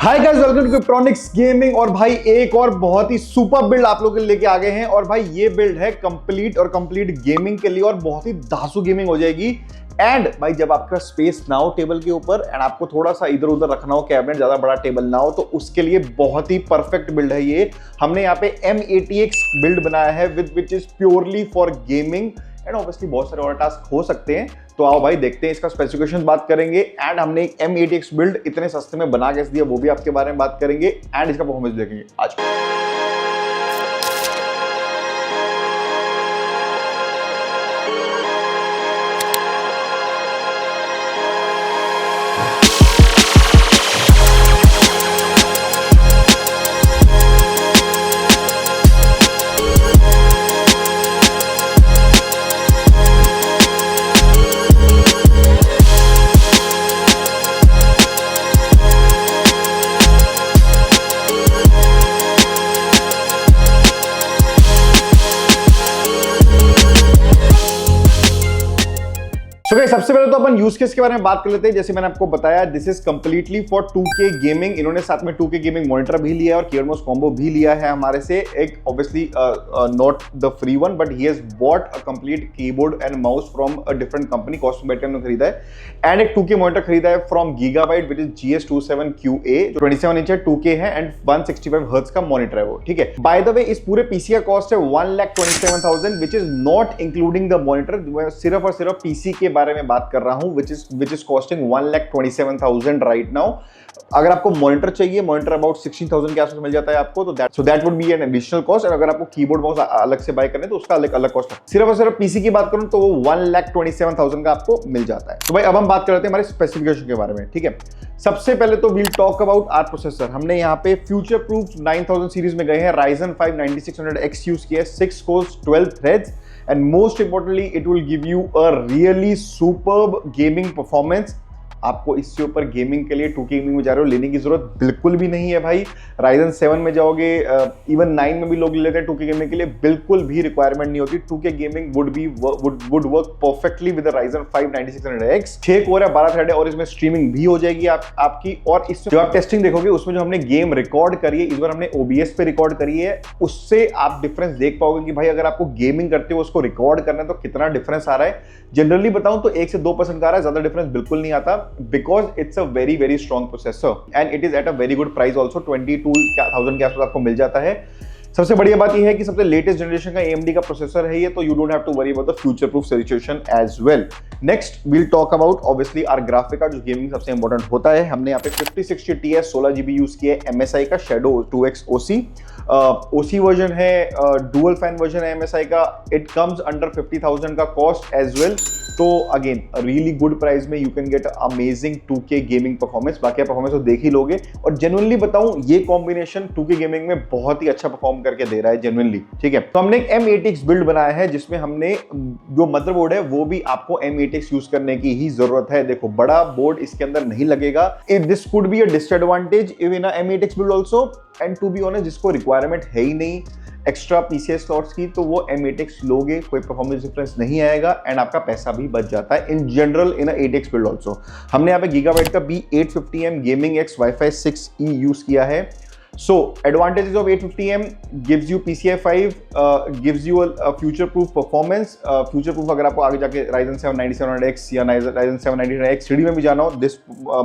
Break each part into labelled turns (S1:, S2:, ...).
S1: Hi guys, welcome to Kryptonix gaming. और भाई एक और बहुत ही सुपर बिल्ड आप लोगों के लिए लेके आ गए हैं। और भाई ये बिल्ड है कंप्लीट गेमिंग के लिए और बहुत ही धांसू गेमिंग हो जाएगी। एंड भाई जब आपका स्पेस ना हो टेबल के ऊपर एंड आपको थोड़ा सा इधर उधर रखना हो, कैबिनेट ज्यादा बड़ा टेबल ना हो, तो उसके लिए बहुत ही परफेक्ट बिल्ड है ये। हमने यहाँ पे M80X बिल्ड बनाया है which is purely for gaming and obviously बहुत सारे और टास्क हो सकते हैं। तो आओ भाई देखते हैं, इसका स्पेसिफिकेशन बात करेंगे एंड हमने एक M80X बिल्ड इतने सस्ते में बना कैसे दिया वो भी आपके बारे में बात करेंगे एंड इसका परफॉर्मेंस देखेंगे आज। सबसे पहले तो अपन यूज केस के बारे में बात कर लेते हैं। जैसे मैंने आपको बताया, this is completely for 2K gaming. इन्होंने साथ में 2K गेमिंग मॉनिटर भी लिया है और कीबोर्ड माउस कॉम्बो भी लिया है हमारे से। एक obviously not the free one, but he has bought a complete keyboard and mouse from a different company. कॉस्मोबेटिक ने खरीदा है एंड एक 2K मॉनिटर खरीदा है from gigabyte which is GS27QA, जो 27 इंच है, 2K है एंड 165 हर्ट्ज का मॉनिटर है वो। ठीक है, बाय द वे इस पूरे पीसी का कॉस्ट है 1,27,000 which is not including the monitor. सिर्फ और सिर्फ पीसी के बारे में बात कर रहा हूं which is costing 1,27,000 right now। अगर आपको मॉनिटर चाहिए, मॉनिटर अबाउट 16,000 के आसपास मिल जाता है आपको, तो that would be an additional cost. और अगर आपको कीबोर्ड माउस अलग से बाय करने तो उसका अलग कॉस्ट है। सिर्फ और सिर्फ पीसी की बात करूं तो वो 1,27,000 का आपको मिल जाता है। तो भाई अब हम बात करते हैं हमारे स्पेसिफिकेशन के बारे में। ठीक है, सबसे पहले तो we'll talk about our processor. हमने यहाँ पे फ्यूचर प्रूफ 9000 सीरीज में गए हैं। Ryzen 5 9600X यूज किया है, 6 course 12 threads and most importantly it will give you a really superb gaming performance। आपको इससे ऊपर गेमिंग के लिए 2K गेमिंग में जा रहे हो लेने की जरूरत बिल्कुल भी नहीं है भाई। Ryzen 7 में जाओगे, इवन 9 में भी लोग लेते हैं 2K गेमिंग के लिए, बिल्कुल भी रिक्वायरमेंट नहीं होती। 2K gaming would work perfectly with Ryzen 5 9600X। 6 core है, 12 थ्रेड है और इसमें स्ट्रीमिंग भी हो जाएगी आपकी। और इसमें जब आप टेस्टिंग देखोगे उसमें जो हमने गेम रिकॉर्ड करी है, इस बार हमने OBS पे रिकॉर्ड करी है, उससे आप डिफरेंस देख पाओगे कि भाई अगर आपको गेमिंग करते हो उसको रिकॉर्ड करना है तो कितना डिफरेंस आ रहा है। जनरली बताऊं तो 1 से 2% का आ रहा है, ज्यादा डिफरेंस बिल्कुल नहीं आता, because it's a very strong processor and it is at a very good price also. 22,000 के आसपास आपको मिल जाता है। सबसे बढ़िया बात यह है कि सबसे लेटेस्ट जनरेशन का AMD का प्रोसेसर है ये, तो you don't have to worry about the future proof situation as well. Next we'll talk about obviously our graphic card, जो गेमिंग सबसे इंपॉर्टेंट होता है। हमने यहाँ पे 5060 Ti 16GB यूज किया है MSI का Shadow 2X OC वर्जन है, डुअल फैन वर्जन है MSI का। इट कम्स अंडर 50,000 का कॉस्ट एज वेल। तो अगेन रियली गुड प्राइस में you can get amazing 2K gaming performance. बाकी परफॉर्मेंस तो देख ही लोगे और जेन्युइनली बताऊं ये कॉम्बिनेशन 2K गेमिंग में बहुत ही अच्छा परफॉर्म करके दे रहा है जेन्युइनली। ठीक है, तो हमने एक M80X बिल्ड बनाया है जिसमें हमने जो मदरबोर्ड है वो भी आपको M80X यूज करने की ही जरूरत है। देखो बड़ा बोर्ड इसके अंदर नहीं लगेगा। This could be a disadvantage in M80X build also and to be honest जिसको रिक्वायरमेंट है ही नहीं एक्स्ट्रा PCI स्लॉट्स की, तो वो M80X लोगे, कोई परफॉर्मेंस डिफरेंस नहीं आएगा एंड आपका पैसा भी बच जाता है in general in 8X build also. हमने यहाँ पे गीगाबाइट का B850M gaming X Wi-Fi 6E use किया है। So advantages of 850M gives you PCI 5, gives you a future proof performance। future proof अगर आपको आगे जाके Ryzen 7 9700X या Ryzen 7 9900X 3D में भी जाना हो, this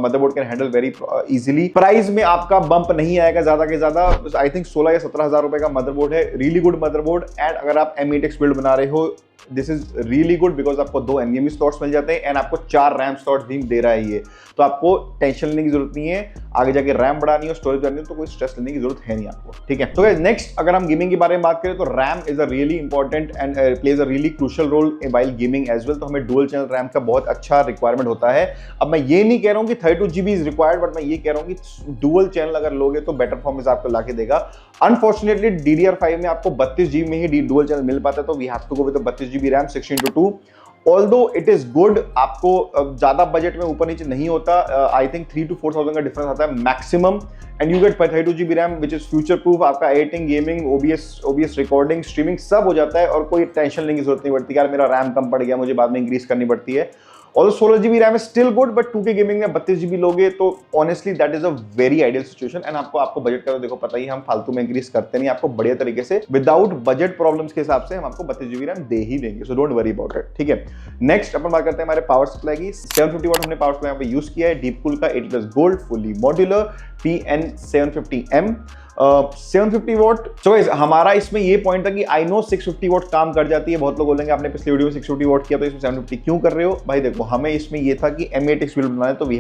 S1: motherboard can handle very easily। Price में आपका बम्प नहीं आएगा ज्यादा के ज्यादा, आई थिंक 16 या 17,000 रुपए का मदरबोर्ड है। रियली गुड मदरबोर्ड एंड अगर आप M80X बिल्ड बना रहे हो this is really good because आपको 2 NVMe स्लॉट्स मिल जाते हैं एंड आपको 4 रैम स्लॉट्स भी दे रहा है ये, तो आपको टेंशन लेने की जरूरत नहीं है। आगे जाके रैम बढ़ानी हो, स्टोरेज बढ़ानी हो तो कोई स्ट्रेस लेने की जरूरत है नहीं आपको। ठीक है, तो नेक्स्ट अगर हम गेमिंग के बारे में बात करें तो RAM is a really important and plays a really crucial role while gaming as well. तो हमें डुअल चैनल रैम का बहुत अच्छा रिक्वायरमेंट होता है। अब मैं ये नहीं कह रहा हूँ कि 32GB इज रिक्वायर्ड, बट मैं ये कह रहा हूँ कि डुअल चैनल अगर लोगे तो बेटर परफॉर्मेंस आपको लाके देगा। अनफॉर्चुनेटली DDR5 में आपको 32GB में ही डुअल चैनल मिल पाता है, तो we have to go with 32GB RAM 16:2। Although it is good, आपको ज्यादा बजट में ऊपर नीचे नहीं होता। आई थिंक 3,000 to 4,000 का डिफरेंस आता है maximum and you get 32GB RAM which is future proof. आपका editing, gaming, OBS recording, streaming सब हो जाता है और कोई टेंशन लेने की जरूरत नहीं पड़ती यार मेरा रैम कम पड़ गया, मुझे बाद में इंक्रीज करनी पड़ती है। और 16 GB RAM is still good, but 2K gaming में 32 GB लोगे तो honestly that is a very ideal situation. And आपको बजट का तो देखो पता ही, हम फालतू में इंक्रीज करते नहीं, आपको बढ़िया तरीके से विदाउट बजट प्रॉब्लम्स के हिसाब से हम आपको 32 GB रैम दे ही देंगे, so don't worry about it. ठीक है, नेक्स्ट अपन बात करते हैं हमारे पावर सप्लाई की। 750 वाट हमने पावर सप्लाई यहाँ पे यूज किया है, डीप कूल का 80+ gold fully modular PN750M 750 what. So guys हमारा इसमें ये पॉइंट था कि आई नो 650 वॉट काम कर जाती है। बहुत लोग बोलेंगे आपने पिछले वीडियो में 650 वॉट किया तो इसमें 750 क्यों कर रहे हो? भाई देखो, हमें इसमें ये था कि M8X बिल्ड बनाना है तो we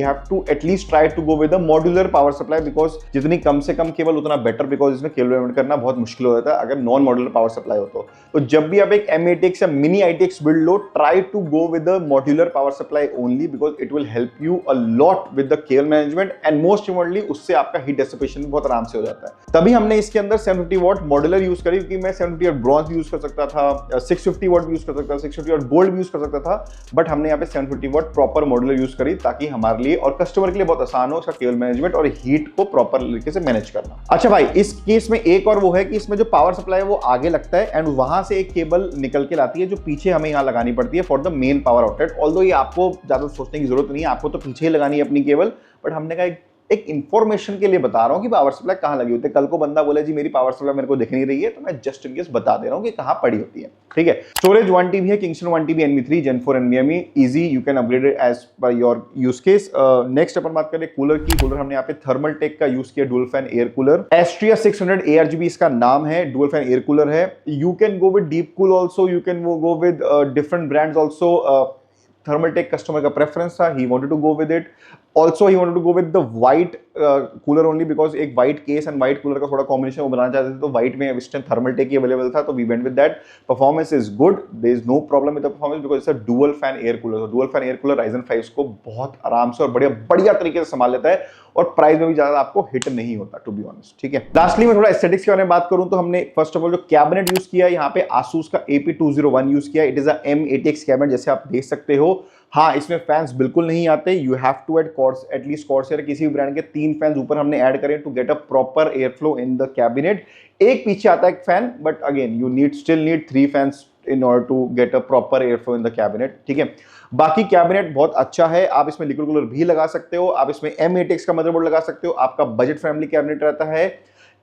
S1: have to at least try to go with a modular power supply, because जितनी कम से कम केबल उतना बेटर, बिकॉज इसमें केबल इम्प्लीमेंट करना बहुत मुश्किल हो जाता है अगर नॉन मॉड्यूलर पावर सप्लाई हो तो जब भी आप एक M8X या मिनी ITX बिल्ड लो, try to go with a modular power supply only, because it will help you a lot with the cable management and most importantly उससे आपका हीट डिसिपेशन बहुत आराम से हो जाता है। तभी हमने इसके अंदर 750 वॉट मॉड्यूलर यूज करी, क्योंकि मैं 750 वॉट ब्रॉन्ज भी यूज कर सकता था, 650 वॉट भी यूज कर सकता था, 650 वॉट गोल्ड भी यूज कर सकता था, बट हमने यहाँ पे 750 वॉट प्रॉपर मॉड्यूलर यूज करी ताकि हमारे लिए और कस्टमर के लिए बहुत आसान हो उसका केबल मैनेजमेंट और हीट को प्रॉपर तरीके से मैनेज करना। अच्छा भाई, इस केस में एक और वो है कि इसमें जो पावर सप्लाई है वो आगे लगता है एंड वहां से एक केबल निकल के लाती है जो पीछे हमें यहाँ लगानी पड़ती है for the main power outlet. Although ये आपको ज्यादा सोचने की जरूरत नहीं है, आपको तो पीछे ही लगानी है अपनी केबल, बट हमने कहा एक इंफॉर्मेशन के लिए बता रहा हूं कि पावर सप्लाई कहां लगी होती है। कल को बंदा बोले जी मेरी पावर सप्लाई मेरे को दिख नहीं रही है, तो मैं जस्ट इन केस बता दे रहा हूं कि कहां पड़ी होती है। ठीक है, स्टोरेज 1 TB है, Kingston 1 TB NV3 Gen 4 NVMe, easy, you can upgrade it as per your use case. Next अपन बात करें कूलर की। कूलर हमने यहाँ पे थर्मल टेक का यूज किया, dual fan air cooler, Astria 600 ARGB इसका नाम है, डुअल फैन एयर कूलर है। You can go with DeepCool also, you can go with different brands also. Thermaltake customer का प्रेफरेंस था, he wanted to go with it. Also he wanted to go with the white cooler only, because एक white case and white cooler का थोड़ा combination वो बनाना चाहते थे, तो white में इस टाइम थर्मल टेक ही अवेलेबल था, तो we went with that. Performance is good, there is no problem with the performance because it's a dual fan air cooler. तो dual fan air cooler Ryzen 5 को बहुत आराम से और बढ़िया तरीके से संभाल लेता है और प्राइस में भी ज्यादा आपको हिट नहीं होता, टू बी ऑनेस्ट। ठीक है, लास्टली मैं थोड़ा एस्थेटिक्स के बारे में बात करूं तो हमने फर्स्ट ऑफ ऑल जो कैबिनेट यूज किया है यहाँ पे Asus का AP201 यूज किया। It is a M8X cabinet, जैसे आप देख सकते हो। हाँ, इसमें फैंस बिल्कुल नहीं आते, you have to add at least Corsair किसी भी ब्रांड के 3 फैंस ऊपर हमने ऐड करें to get a proper air flow in the cabinet. एक पीछे आता है एक fan, but again you still need 3 fans in order to get a proper air flow in the cabinet. ठीक है, बाकी कैबिनेट बहुत अच्छा है, आप इसमें लिक्विड कूलर भी लगा सकते हो, आप इसमें M8X का मदरबोर्ड लगा सकते हो, आपका बजट फ्रेंडली कैबिनेट रहता है।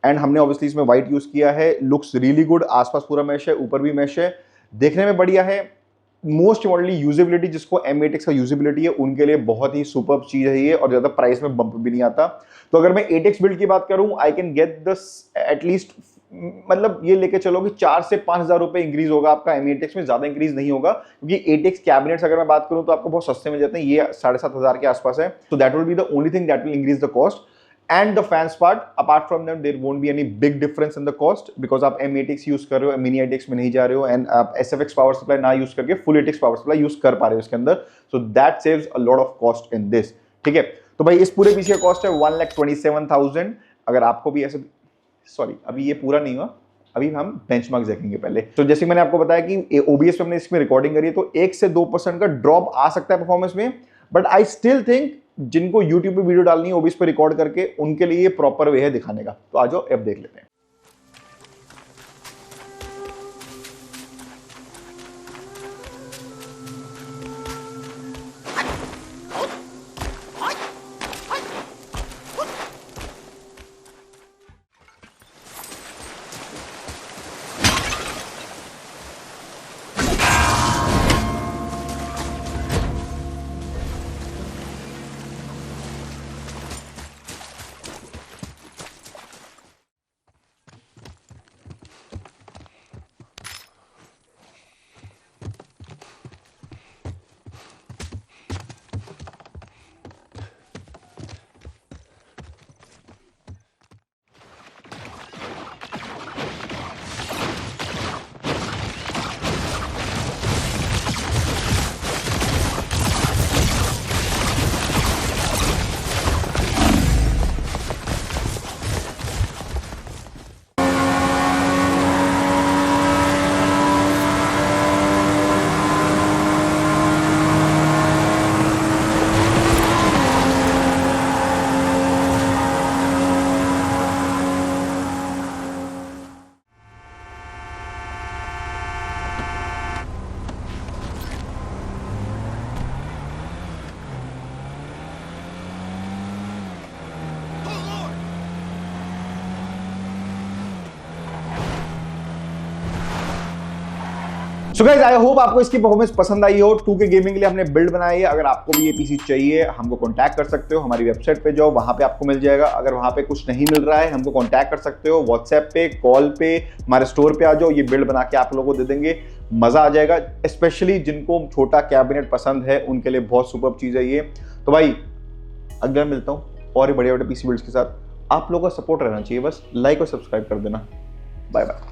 S1: एंड हमने ऑब्वियसली इसमें व्हाइट यूज किया है, लुक्स रियली गुड, आसपास पूरा मैश है, ऊपर भी मैश है, देखने में बढ़िया है। मोस्ट इम्पोर्टेंटली यूजेबिलिटी, जिसको M8X का यूजेबिलिटी है उनके लिए बहुत ही सुपर्ब चीज है ये, और ज्यादा प्राइस में बम्प भी नहीं आता। तो अगर मैं 8X बिल्ड की बात करूं, I can get this at least, मतलब ये लेके चलो कि 4 से 5,000 रुपए इंक्रीज होगा आपका M8X में, ज्यादा इंक्रीज नहीं होगा, क्योंकि 8X कैबिनेट्स अगर मैं बात करूं तो आपको बहुत सस्ते मिल जाते हैं, ये 7,500 के आसपास है। तो that will be the only thing that will increase the cost. And the fans part, apart from them, there won't be any big difference in the cost because आप M8X यूज कर रहे हो, मिनी ITX में नहीं जा रहे हो, and आप SFX पावर सप्लाई ना यूज करके full 8X power supply use कर पा रहे हो इसके अंदर, so that saves a lot of cost in this। ठीक है, तो भाई इस पूरे पीछे का कॉस्ट है 1,27,000। अगर आपको भी ऐसे, सॉरी अभी ये पूरा नहीं हुआ, अभी हम बेंचमार्क देखेंगे पहले। तो जैसे मैंने आपको बताया कि OBS पे हमने इसमें रिकॉर्डिंग करी है, तो 1 से 2% का ड्रॉप आ सकता है परफॉर्मेंस में, बट आई स्टिल थिंक जिनको YouTube पे वीडियो डालनी है OBS पे रिकॉर्ड करके, उनके लिए ये प्रॉपर वे है दिखाने का। तो आ जाओ अब देख लेते हैं। सो गाइस आई होप आपको इसकी परफॉर्मेंस पसंद आई हो। 2K गेमिंग के लिए हमने बिल्ड बनाई है। अगर आपको भी ये पीसी चाहिए हमको कांटेक्ट कर सकते हो, हमारी वेबसाइट पे जाओ, वहां पे आपको मिल जाएगा। अगर वहां पे कुछ नहीं मिल रहा है हमको कांटेक्ट कर सकते हो, व्हाट्सएप पे, कॉल पे, हमारे स्टोर पे आ जाओ, ये बिल्ड बना के आप लोगों को दे देंगे। मजा आ जाएगा, स्पेशली जिनको छोटा कैबिनेट पसंद है उनके लिए बहुत सुपर्ब चीज है ये। तो भाई अगले मिलता हूँ और बढ़िया बढ़िया पीसी बिल्ड्स के साथ। आप लोगों का सपोर्ट रहना चाहिए, बस लाइक और सब्सक्राइब कर देना। Bye bye.